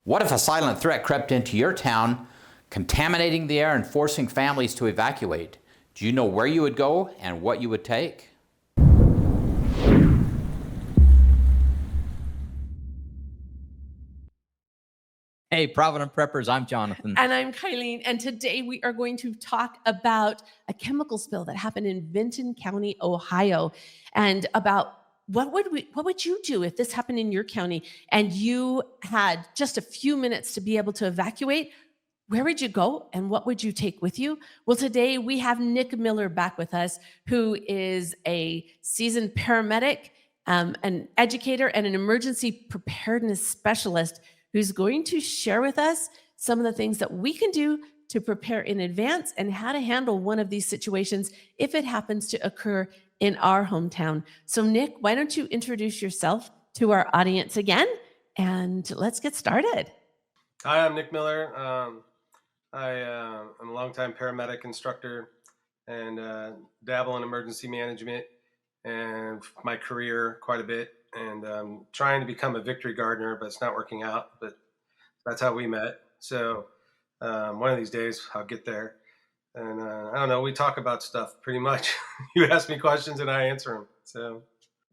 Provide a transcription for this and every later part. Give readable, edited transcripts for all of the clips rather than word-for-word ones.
What if a silent threat crept into your town, contaminating the air and forcing families to evacuate? Do you know where you would go and what you would take? Hey, Provident Preppers, I'm Jonathan. And I'm Kylene, and today we are going to talk about a chemical spill that happened in Vinton County, Ohio, and about what would you do if this happened in your county and you had just a few minutes to be able to evacuate? Where would you go and what would you take with you? Well, today we have Nick Miller back with us, who is a seasoned paramedic, an educator, and an emergency preparedness specialist who's going to share with us some of the things that we can do to prepare in advance and how to handle one of these situations if it happens to occur in our hometown. So Nick, why don't you introduce yourself to our audience again, and let's get started. Hi, I'm Nick Miller. I am a longtime paramedic instructor and dabble in emergency management and my career quite a bit, and trying to become a victory gardener, but it's not working out. But that's how we met. So one of these days I'll get there. And I don't know, we talk about stuff pretty much. You ask me questions and I answer them. So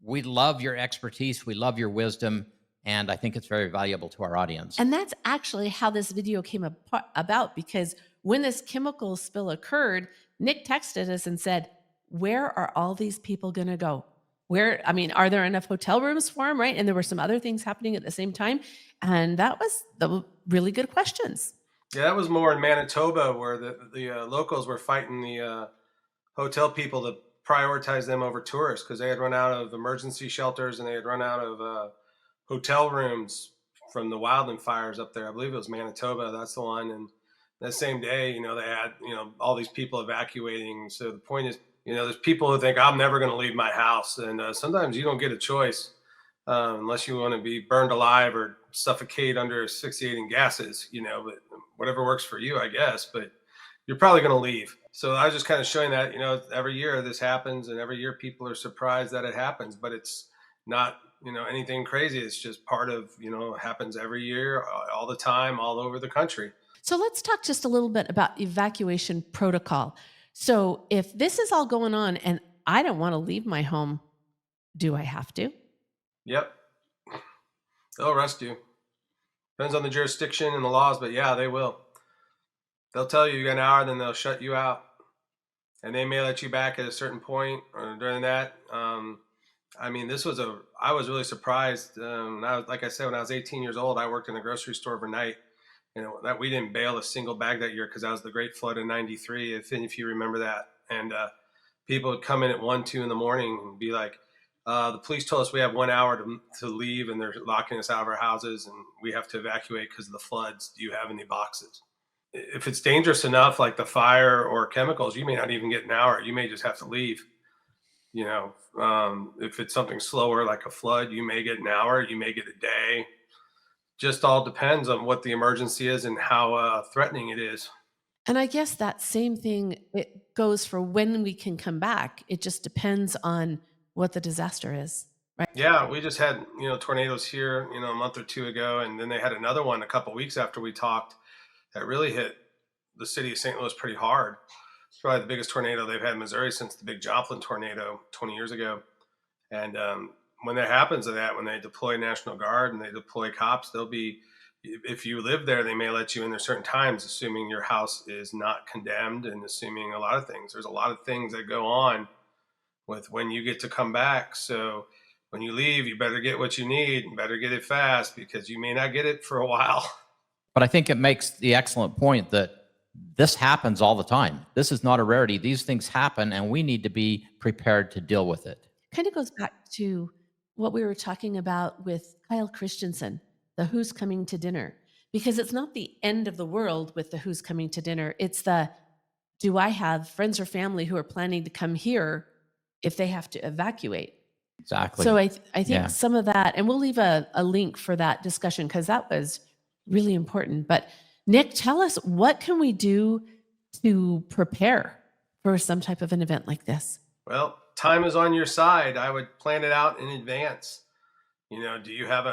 We love your expertise. We love your wisdom. And I think it's very valuable to our audience. And that's actually how this video came about, because when this chemical spill occurred, Nick texted us and said, where are all these people going to go? Are there enough hotel rooms for them, right? And there were some other things happening at the same time. And that was the really good questions. yeah, that was more in Manitoba, where the locals were fighting the hotel people to prioritize them over tourists because they had run out of emergency shelters and they had run out of hotel rooms from the wildfires up there. I believe it was Manitoba. That's the one. And that same day, they had, all these people evacuating. So the point is, there's people who think I'm never going to leave my house. And sometimes you don't get a choice unless you want to be burned alive or suffocate under asphyxiating gases, but whatever works for you, I guess. But you're probably going to leave. So I was just kind of showing that, every year this happens and every year people are surprised that it happens, but it's not, anything crazy. It's just part of, happens every year, all the time, all over the country. So let's talk just a little bit about evacuation protocol. So if this is all going on and I don't want to leave my home, do I have to? Yep. They'll arrest you. Depends on the jurisdiction and the laws, but yeah, they will. They'll tell you got an hour, then they'll shut you out. And they may let you back at a certain point or during that. I was really surprised. Like I said, when I was 18 years old, I worked in a grocery store overnight. That we didn't bail a single bag that year because that was the Great Flood in '93, if you remember that. And people would come in at 1, 2 in the morning and be like, the police told us we have 1 hour to leave and they're locking us out of our houses and we have to evacuate because of the floods. Do you have any boxes? If it's dangerous enough, like the fire or chemicals, you may not even get an hour. You may just have to leave. If it's something slower like a flood, you may get an hour, you may get a day. Just all depends on what the emergency is and how threatening it is. And I guess that same thing, it goes for when we can come back. It just depends on what the disaster is, right? Yeah, we just had, tornadoes here, a month or two ago. And then they had another one a couple of weeks after we talked that really hit the city of St. Louis pretty hard. It's probably the biggest tornado they've had in Missouri since the big Joplin tornado 20 years ago. And when that happens to that, when they deploy National Guard and they deploy cops, if you live there, they may let you in there certain times, assuming your house is not condemned and assuming a lot of things. There's a lot of things that go on with when you get to come back. So when you leave, you better get what you need and better get it fast because you may not get it for a while. But I think it makes the excellent point that this happens all the time. This is not a rarity. These things happen and we need to be prepared to deal with it. Kind of goes back to what we were talking about with Kyle Christensen, the Who's Coming to Dinner, because it's not the end of the world with the Who's Coming to Dinner. It's do I have friends or family who are planning to come here if they have to evacuate? Exactly. So I think some of that, and we'll leave a link for that discussion because that was really important. But Nick, tell us, what can we do to prepare for some type of an event like this? Well, time is on your side. I would plan it out in advance. Do you have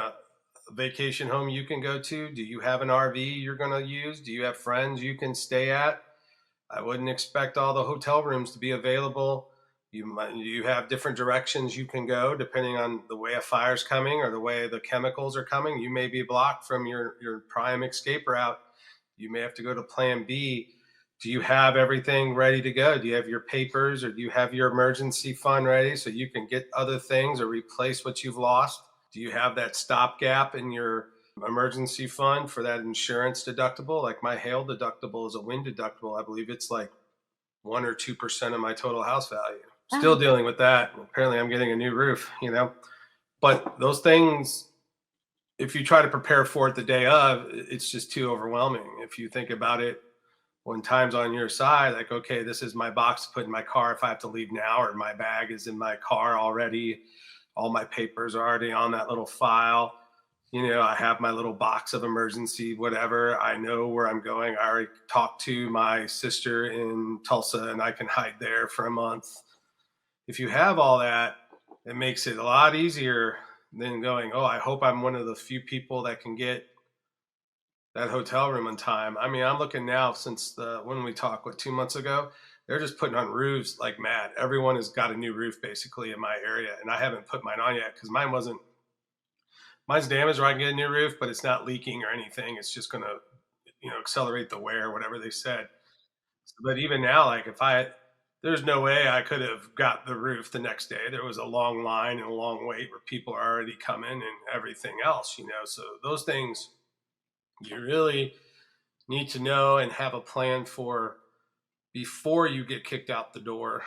vacation home you can go to? Do you have an RV you're going to use? Do you have friends you can stay at? I wouldn't expect all the hotel rooms to be available. You have different directions you can go depending on the way a fire's coming or the way the chemicals are coming. You may be blocked from your prime escape route. You may have to go to plan B. Do you have everything ready to go? Do you have your papers, or do you have your emergency fund ready so you can get other things or replace what you've lost? Do you have that stopgap in your emergency fund for that insurance deductible? Like my hail deductible is a wind deductible. I believe it's like 1 or 2% of my total house value. Still dealing with that. Apparently I'm getting a new roof, but those things, if you try to prepare for it the day of, it's just too overwhelming. If you think about it, when time's on your side, like, okay, this is my box to put in my car if I have to leave now, or my bag is in my car already. All my papers are already on that little file. I have my little box of emergency, whatever. I know where I'm going. I already talked to my sister in Tulsa and I can hide there for a month. If you have all that, it makes it a lot easier than going, oh, I hope I'm one of the few people that can get that hotel room in time. I mean, I'm looking now since when we talked, 2 months ago, they're just putting on roofs like mad. Everyone has got a new roof basically in my area, and I haven't put mine on yet because mine's damaged, or I can get a new roof, but it's not leaking or anything. It's just going to, accelerate the wear, whatever they said. But even now, like there's no way I could have got the roof the next day. There was a long line and a long wait where people are already coming and everything else, So those things you really need to know and have a plan for before you get kicked out the door,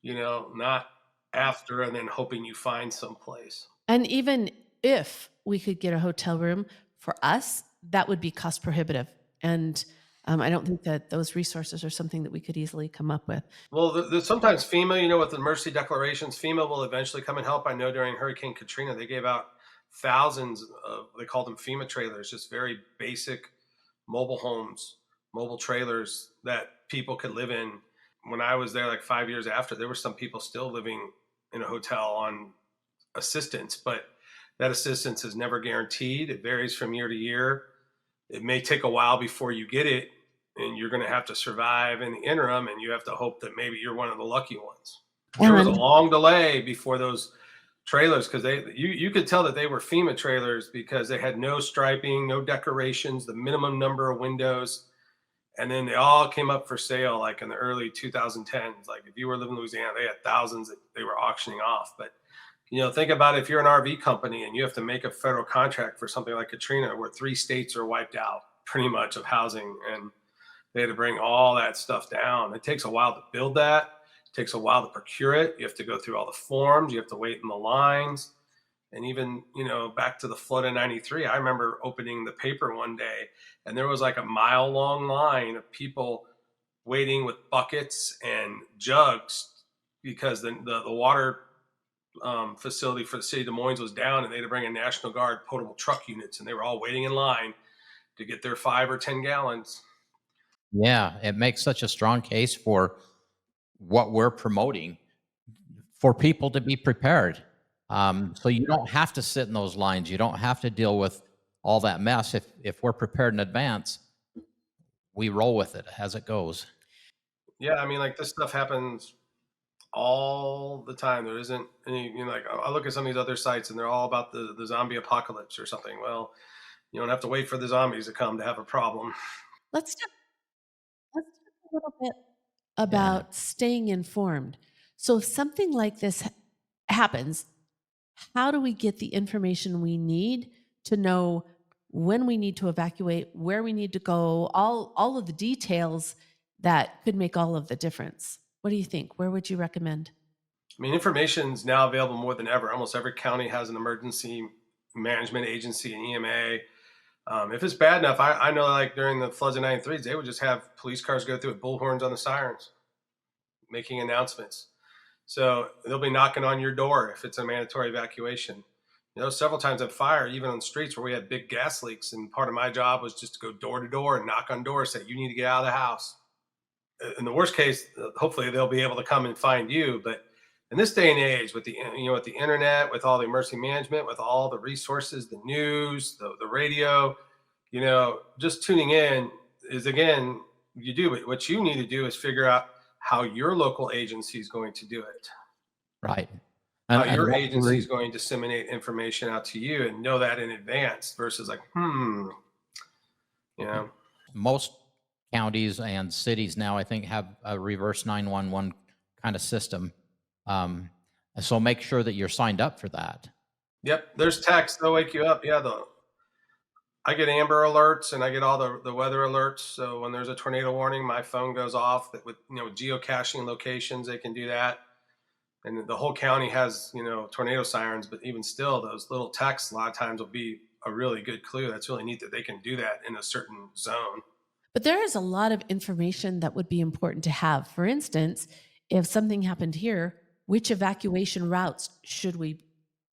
not after and then hoping you find someplace. And even if we could get a hotel room for us, that would be cost prohibitive. And I don't think that those resources are something that we could easily come up with. Well, sometimes FEMA, with the emergency declarations, FEMA will eventually come and help. I know during Hurricane Katrina, they gave out thousands of, they called them FEMA trailers, just very basic mobile homes, mobile trailers that people could live in. When I was there, like 5 years after, there were some people still living in a hotel on assistance, but that assistance is never guaranteed. It varies from year to year. It may take a while before you get it, and you're going to have to survive in the interim, and you have to hope that maybe you're one of the lucky ones. There was a long delay before those trailers, because you could tell that they were FEMA trailers because they had no striping, no decorations, the minimum number of windows, and then they all came up for sale like in the early 2010s. Like if you were living in Louisiana, they had thousands that they were auctioning off. But think about if you're an RV company and you have to make a federal contract for something like Katrina, where 3 states are wiped out pretty much of housing, and they had to bring all that stuff down. It takes a while to build that. It takes a while to procure it. You have to go through all the forms. You have to wait in the lines. And even, back to the flood in 93, I remember opening the paper one day and there was like a mile-long line of people waiting with buckets and jugs because the water facility for the city of Des Moines was down, and they had to bring in National Guard potable truck units, and they were all waiting in line to get their 5 or 10 gallons. Yeah, it makes such a strong case for what we're promoting for people to be prepared. So you don't have to sit in those lines. You don't have to deal with all that mess. If we're prepared in advance, we roll with it as it goes. Yeah, I mean, like this stuff happens all the time. There isn't any, like I look at some of these other sites and they're all about the zombie apocalypse or something. Well, you don't have to wait for the zombies to come to have a problem. Let's talk a little bit about staying informed. So if something like this happens, how do we get the information we need to know when we need to evacuate, where we need to go, all of the details that could make all of the difference? What do you think? Where would you recommend? I mean, information is now available more than ever. Almost every county has an emergency management agency, an EMA. If it's bad enough, I know like during the floods of 93, they would just have police cars go through with bullhorns on the sirens, making announcements. So they'll be knocking on your door if it's a mandatory evacuation. Several times at fire, even on the streets where we had big gas leaks, and part of my job was just to go door to door and knock on doors, say, you need to get out of the house. In the worst case, hopefully they'll be able to come and find you. But In this day and age, with with the internet, with all the emergency management, with all the resources, the news, the radio, just tuning in is, again, you do it. What you need to do is figure out how your local agency is going to do it, Right. how And your what agency is going to disseminate information out to you, and know that in advance versus like, you know. most counties and cities now, I think, have a reverse 911 kind of system. So make sure that you're signed up for that. Yep, there's texts. They'll wake you up. Yeah, I get Amber alerts and I get all the weather alerts. So when there's a tornado warning, my phone goes off. That with geocaching locations, they can do that. And the whole county has tornado sirens, but even still, those little texts a lot of times will be a really good clue. That's really neat that they can do that in a certain zone. But there is a lot of information that would be important to have. For instance, if something happened here, which evacuation routes should we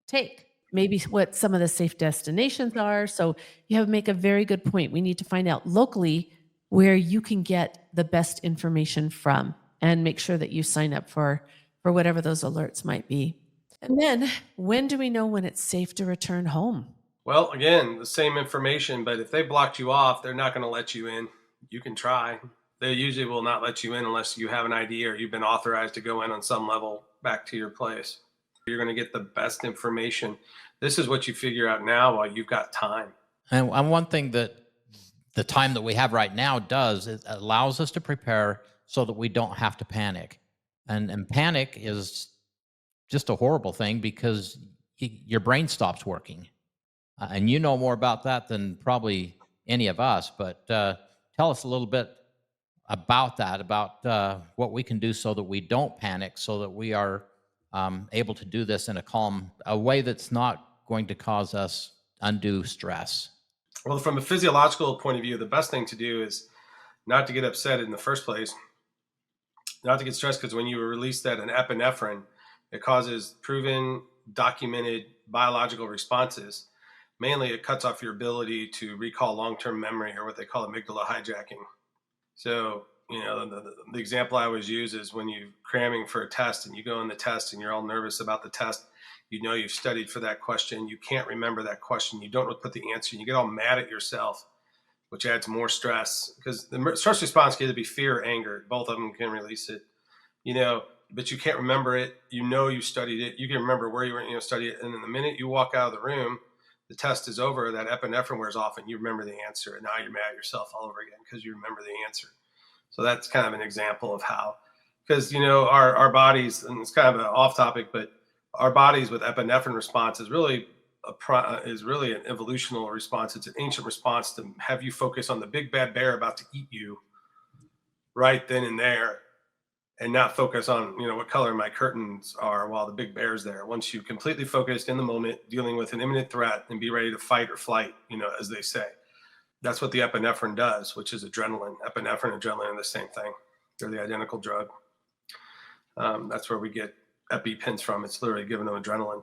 take? Maybe what some of the safe destinations are. So you have make a very good point. We need to find out locally where you can get the best information from, and make sure that you sign up for whatever those alerts might be. And then, when do we know when it's safe to return home? Well, again, the same information, but if they blocked you off, they're not going to let you in. You can try. They usually will not let you in unless you have an ID or you've been authorized to go in on some level back to your place. You're going to get the best information. This is what you figure out now while you've got time. And one thing that the time that we have right now does, it allows us to prepare so that we don't have to panic. And panic is just a horrible thing because your brain stops working. And you know more about that than probably any of us, but tell us a little bit about that, about what we can do so that we don't panic, so that we are able to do this in a way that's not going to cause us undue stress. Well, from a physiological point of view, the best thing to do is not to get upset in the first place, not to get stressed, because when you release that an epinephrine, it causes proven, documented biological responses. Mainly, it cuts off your ability to recall long-term memory, or what they call amygdala hijacking. So, the example I always use is when you're cramming for a test and you go in the test and you're all nervous about the test. You've studied for that question. You can't remember that question. You don't put the answer. And you get all mad at yourself, which adds more stress, because the stress response can either be fear or anger. Both of them can release it, but you can't remember it. You studied it. You can remember where you were, study it. And then the minute you walk out of the room, the test is over, that epinephrine wears off and you remember the answer. And now you're mad at yourself all over again because you remember the answer. So that's kind of an example of how, because, our bodies, and it's kind of an off topic, but our bodies with epinephrine response is really an evolutional response. It's an ancient response to have you focus on the big bad bear about to eat you right then and there, and not focus on what color my curtains are while the big bear's there. Once you completely focused in the moment, dealing with an imminent threat, and be ready to fight or flight, as they say. That's what the epinephrine does, which is adrenaline. Epinephrine and adrenaline are the same thing. They're the identical drug. That's where we get EpiPens from. It's literally given them adrenaline.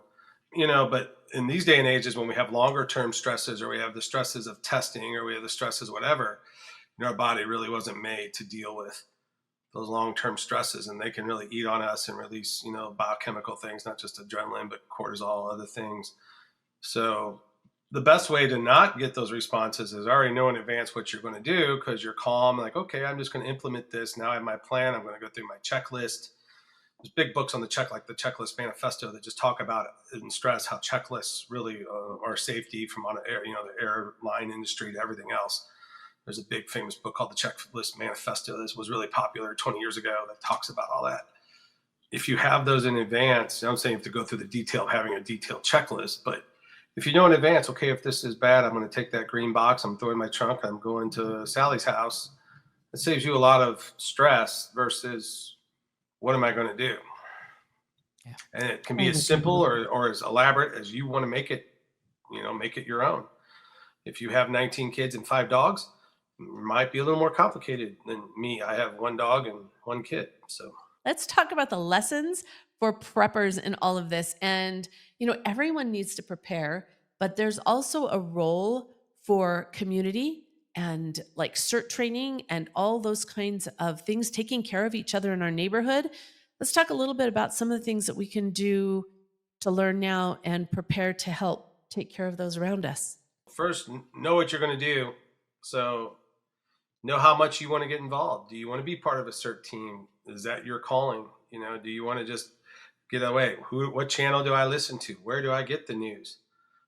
But in these day and ages, when we have longer term stresses, or we have the stresses of testing, or we have the stresses, whatever, our body really wasn't made to deal with those long term stresses, and they can really eat on us and release, biochemical things, not just adrenaline, but cortisol, other things. So the best way to not get those responses is already know in advance what you're going to do, because you're calm, like, okay, I'm just going to implement this. Now I have my plan. I'm going to go through my checklist. There's big books on the Checklist Manifesto, that just talk about it and stress how checklists really are safety, from on air, the airline industry to everything else. There's a big famous book called the Checklist Manifesto. This was really popular 20 years ago, that talks about all that. If you have those in advance, I'm saying you have to go through the detail of having a detailed checklist, but if you know in advance, okay, if this is bad, I'm going to take that green box, I'm throwing my trunk, I'm going to Sally's house. It saves you a lot of stress versus what am I going to do? Yeah. And it can be as simple or as elaborate as you want to make it, make it your own. If you have 19 kids and 5 dogs, it might be a little more complicated than me. I have 1 dog and 1 kid. So let's talk about the lessons for preppers in all of this. And, everyone needs to prepare, but there's also a role for community and like CERT training and all those kinds of things, taking care of each other in our neighborhood. Let's talk a little bit about some of the things that we can do to learn now and prepare to help take care of those around us. First, know what you're going to do. So know how much you want to get involved. Do you want to be part of a CERT team? Is that your calling? Do you want to just get away? What channel do I listen to? Where do I get the news?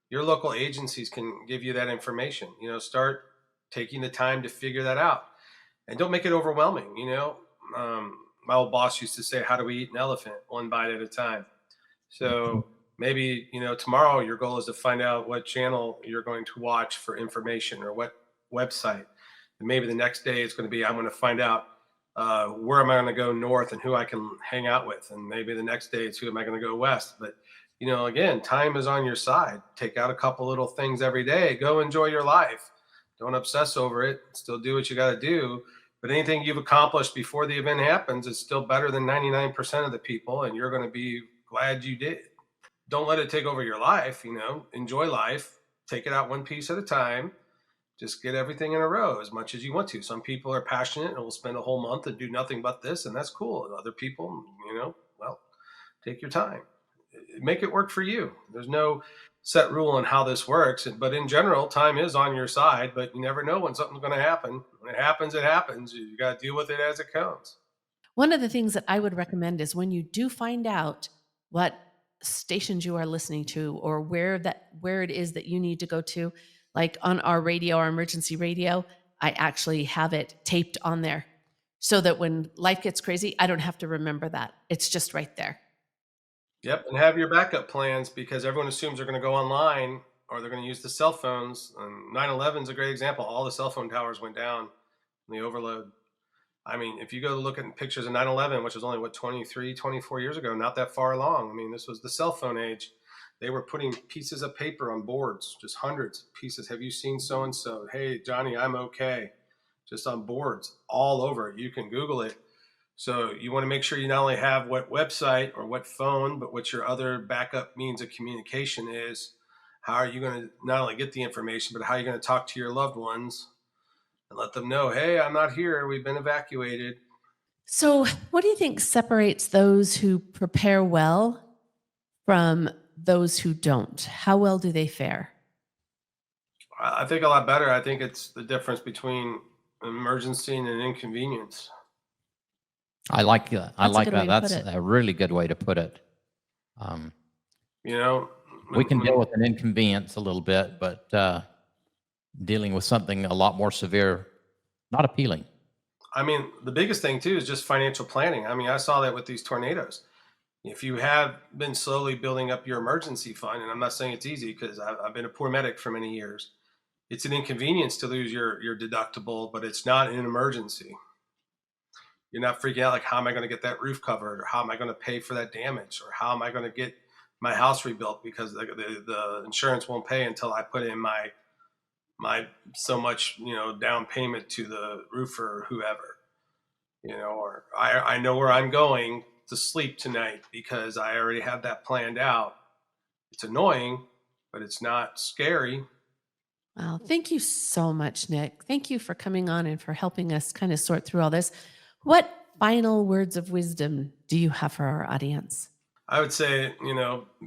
Your local agencies can give you that information. Start taking the time to figure that out, and don't make it overwhelming. My old boss used to say, "How do we eat an elephant? One bite at a time." So maybe, tomorrow your goal is to find out what channel you're going to watch for information or what website. And maybe the next day it's going to be, I'm going to find out where am I going to go north and who I can hang out with. And maybe the next day it's who am I going to go west. But, again, time is on your side. Take out a couple little things every day. Go enjoy your life. Don't obsess over it. Still do what you got to do. But anything you've accomplished before the event happens is still better than 99% of the people. And you're going to be glad you did. Don't let it take over your life. Enjoy life. Take it out one piece at a time. Just get everything in a row as much as you want to. Some people are passionate and will spend a whole month and do nothing but this, and that's cool. And other people, well, take your time. Make it work for you. There's no set rule on how this works, but in general, time is on your side, but you never know when something's going to happen. When it happens, it happens. You got to deal with it as it comes. One of the things that I would recommend is when you do find out what stations you are listening to or where it is that you need to go to, like on our radio, our emergency radio, I actually have it taped on there so that when life gets crazy, I don't have to remember that. It's just right there. Yep, and have your backup plans because everyone assumes they're going to go online or they're going to use the cell phones. And 9/11 is a great example. All the cell phone towers went down in the overload. I mean, if you go to look at pictures of 9/11, which was only, 23, 24 years ago, not that far along. I mean, this was the cell phone age. They were putting pieces of paper on boards, just hundreds of pieces. Have you seen so-and-so? Hey, Johnny, I'm okay. Just on boards all over. You can Google it. So you want to make sure you not only have what website or what phone, but what your other backup means of communication is. How are you going to not only get the information, but how are you going to talk to your loved ones and let them know, hey, I'm not here. We've been evacuated. So, what do you think separates those who prepare well from those who don't? How well do they fare? I think a lot better. I think it's the difference between an emergency and an inconvenience. I like that. I That's a like good way that. to put That's it. a really good way to put it. You know, We can when- deal with an inconvenience a little bit, but dealing with something a lot more severe, not appealing. I mean, the biggest thing too is just financial planning. I mean, I saw that with these tornadoes. If you have been slowly building up your emergency fund, and I'm not saying it's easy because I've been a poor medic for many years, it's an inconvenience to lose your deductible, but it's not an emergency. You're not freaking out like, how am I going to get that roof covered, or how am I going to pay for that damage, or how am I going to get my house rebuilt because the insurance won't pay until I put in my so much down payment to the roofer or whoever, or I know where I'm going to sleep tonight because I already have that planned out. It's annoying, but it's not scary. Well, thank you so much, Nick. Thank you for coming on and for helping us kind of sort through all this. What final words of wisdom do you have for our audience? I would say,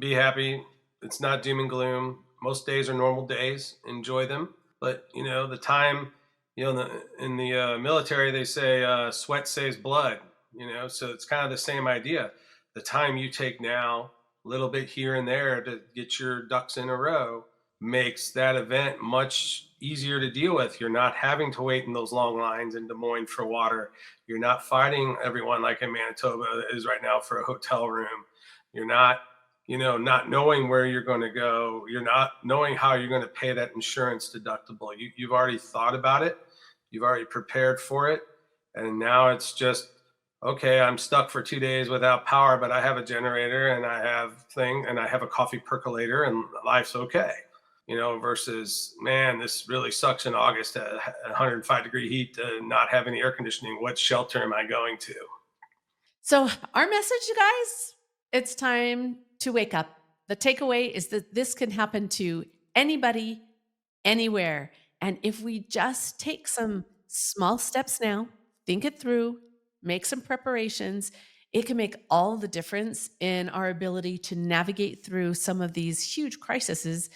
be happy. It's not doom and gloom. Most days are normal days. Enjoy them. But, the time, in the military, they say sweat saves blood, so it's kind of the same idea. The time you take now, a little bit here and there to get your ducks in a row, makes that event much easier to deal with. You're not having to wait in those long lines in Des Moines for water. You're not fighting everyone like in Manitoba is right now for a hotel room. You're not, not knowing where you're going to go. You're not knowing how you're going to pay that insurance deductible. You've already thought about it. You've already prepared for it. And now it's just, okay, I'm stuck for 2 days without power, but I have a generator and I have a coffee percolator and life's okay. Versus, man, this really sucks in August at 105-degree heat to not have any air conditioning. What shelter am I going to? So, our message, you guys, it's time to wake up. The takeaway is that this can happen to anybody, anywhere. And if we just take some small steps now, think it through, make some preparations, it can make all the difference in our ability to navigate through some of these huge crises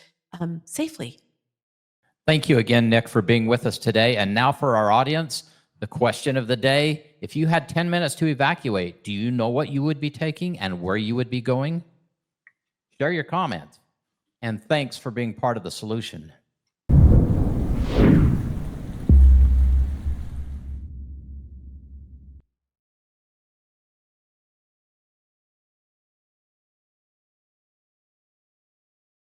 safely. Thank you again, Nick, for being with us today. And now for our audience, the question of the day. If you had 10 minutes to evacuate, do you know what you would be taking and where you would be going? Share your comments. And thanks for being part of the solution.